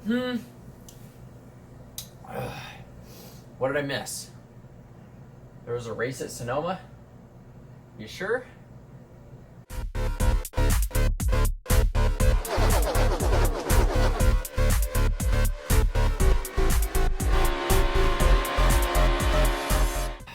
What did I miss? There was a race at Sonoma? You sure?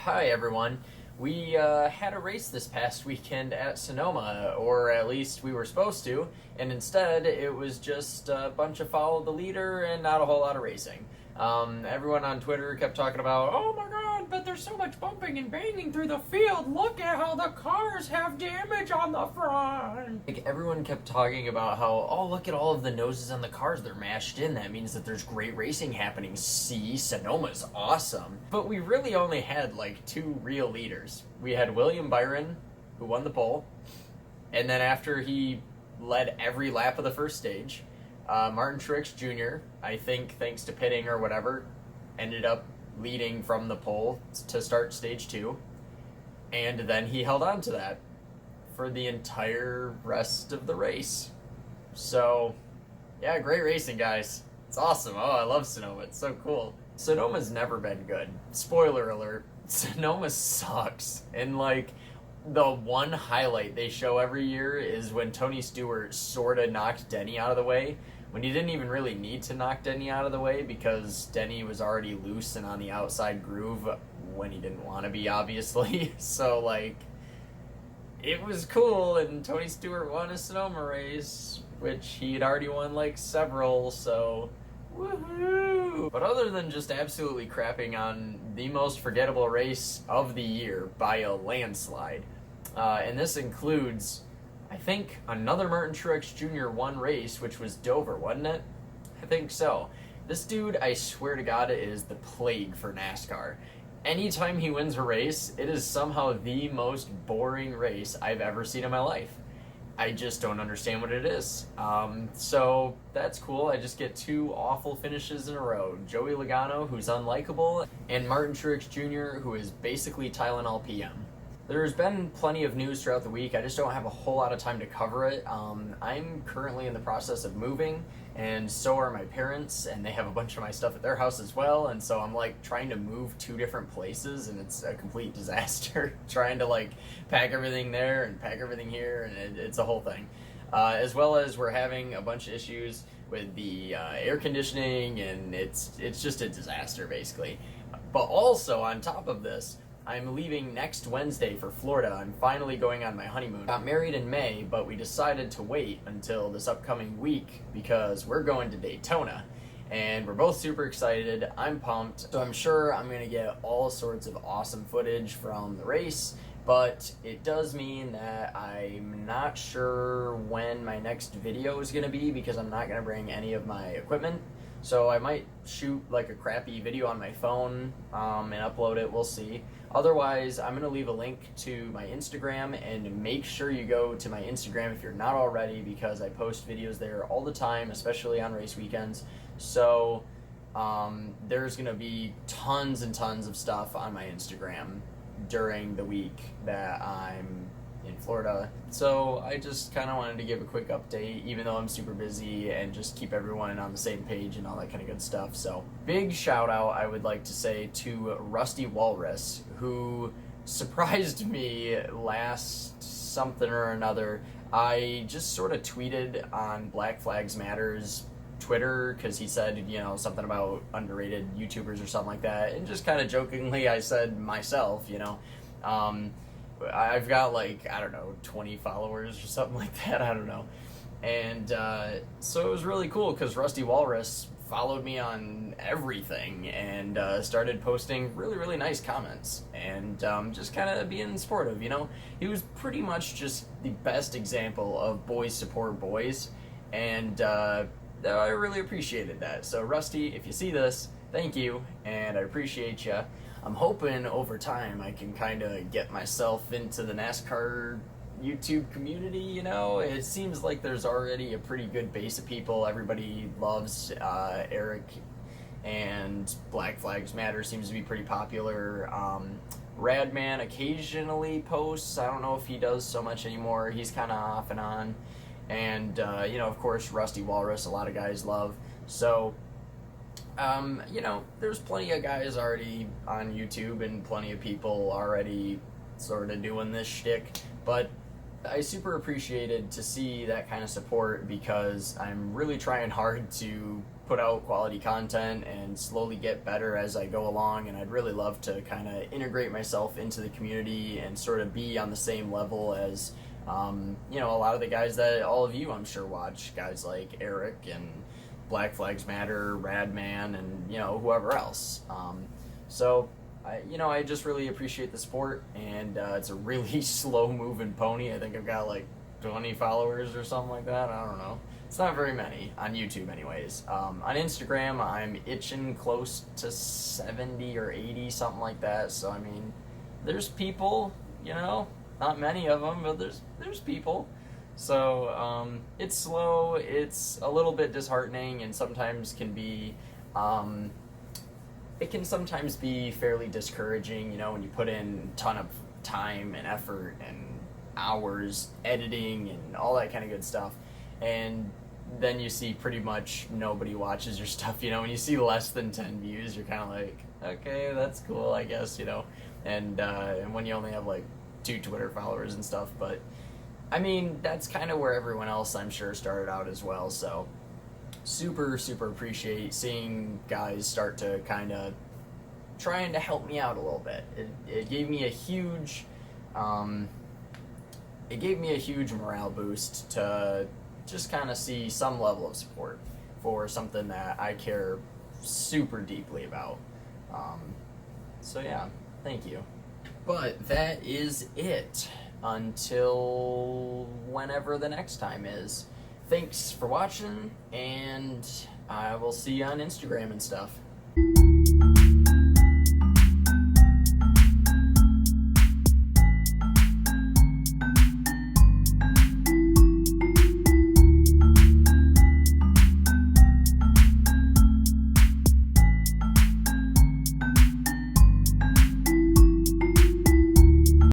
Hi everyone. We had a race this past weekend at Sonoma, or at least we were supposed to, and instead it was just a bunch of follow the leader and not a whole lot of racing. Everyone on Twitter kept talking about, oh my god, but there's so much bumping and banging through the field. Look at how the cars have damage on the front. Like, everyone kept talking about how, oh, look at all of the noses on the cars. They're mashed in. That means that there's great racing happening. See, Sonoma's awesome. But we really only had like two real leaders. We had William Byron, who won the pole, and then after he led every lap of the first stage, Martin Truex Jr., I think thanks to pitting or whatever, ended up leading from the pole to start stage 2, and then he held on to that for the entire rest of the race. So, yeah, great racing, guys. It's awesome. Oh, I love Sonoma. It's so cool. Sonoma's never been good. Spoiler alert, Sonoma sucks. And, like, the one highlight they show every year is when Tony Stewart sort of knocked Denny out of the way, when he didn't even really need to knock Denny out of the way because Denny was already loose and on the outside groove when he didn't want to be, obviously. So, like, it was cool, and Tony Stewart won a Sonoma race, which he'd already won, like, several, so woohoo! But other than just absolutely crapping on the most forgettable race of the year by a landslide, and this includes, I think, another Martin Truex Jr. won race, which was Dover, wasn't it? I think so. This dude, I swear to God, is the plague for NASCAR. Anytime he wins a race, it is somehow the most boring race I've ever seen in my life. I just don't understand what it is. So that's cool. I just get two awful finishes in a row. Joey Logano, who's unlikable, and Martin Truex Jr., who is basically Tylenol PM. There's been plenty of news throughout the week. I just don't have a whole lot of time to cover it. I'm currently in the process of moving, and so are my parents, and they have a bunch of my stuff at their house as well, and so I'm like trying to move two different places, and it's a complete disaster trying to like pack everything there and pack everything here, and it's a whole thing. As well as we're having a bunch of issues with the air conditioning, and it's just a disaster basically. But also on top of this, I'm leaving next Wednesday for Florida. I'm finally going on my honeymoon. Got married in May, but we decided to wait until this upcoming week because we're going to Daytona. And we're both super excited. I'm pumped. So I'm sure I'm going to get all sorts of awesome footage from the race, but it does mean that I'm not sure when my next video is going to be because I'm not going to bring any of my equipment. So I might shoot like a crappy video on my phone and upload it. We'll see. Otherwise, I'm going to leave a link to my Instagram, and make sure you go to my Instagram if you're not already, because I post videos there all the time, especially on race weekends. So there's going to be tons and tons of stuff on my Instagram during the week that I'm in Florida. So I just kind of wanted to give a quick update, even though I'm super busy, and just keep everyone on the same page and all that kind of good stuff. So big shout out, I would like to say, to Rusty Walrus, who surprised me last something or another. I just sort of tweeted on Black Flags Matters Twitter because he said, you know, something about underrated YouTubers or something like that, and just kind of jokingly I said myself, you know, I've got like, I don't know, 20 followers or something like that, I don't know. And so it was really cool because Rusty Walrus followed me on everything and started posting really, really nice comments and just kind of being supportive, you know. He was pretty much just the best example of boys support boys, and I really appreciated that. So Rusty, if you see this, thank you, and I appreciate you. I'm hoping over time I can kind of get myself into the NASCAR YouTube community, you know. It seems like there's already a pretty good base of people. Everybody loves Eric, and Black Flags Matter seems to be pretty popular. Radman occasionally posts. I don't know if he does so much anymore. He's kind of off and on. and of course, Rusty Walrus, a lot of guys love. So, there's plenty of guys already on YouTube and plenty of people already sort of doing this shtick, but I super appreciated to see that kind of support because I'm really trying hard to put out quality content and slowly get better as I go along, and I'd really love to kind of integrate myself into the community and sort of be on the same level as a lot of the guys that all of you I'm sure watch, guys like Eric and Black Flags Matter, Radman, and whoever else. So I just really appreciate the support, and it's a really slow moving pony. I think I've got like 20 followers or something like that. I don't know. It's not very many on YouTube, anyways. On Instagram, I'm itching close to 70 or 80, something like that. So I mean, there's people, not many of them, but there's people. So it's slow. It's a little bit disheartening, and sometimes can be. It can sometimes be fairly discouraging, when you put in a ton of time and effort and hours editing and all that kind of good stuff, and then you see pretty much nobody watches your stuff. When you see less than 10 views, you're kind of like, okay, that's cool, I guess, and when you only have like 2 Twitter followers and stuff. But I mean, that's kind of where everyone else, I'm sure, started out as well. So super appreciate seeing guys start to kind of trying to help me out a little bit. It gave me a huge morale boost to just kind of see some level of support for something that I care super deeply about. So yeah, thank you. But that is it until whenever the next time is. Thanks for watching, and I will see you on Instagram and stuff.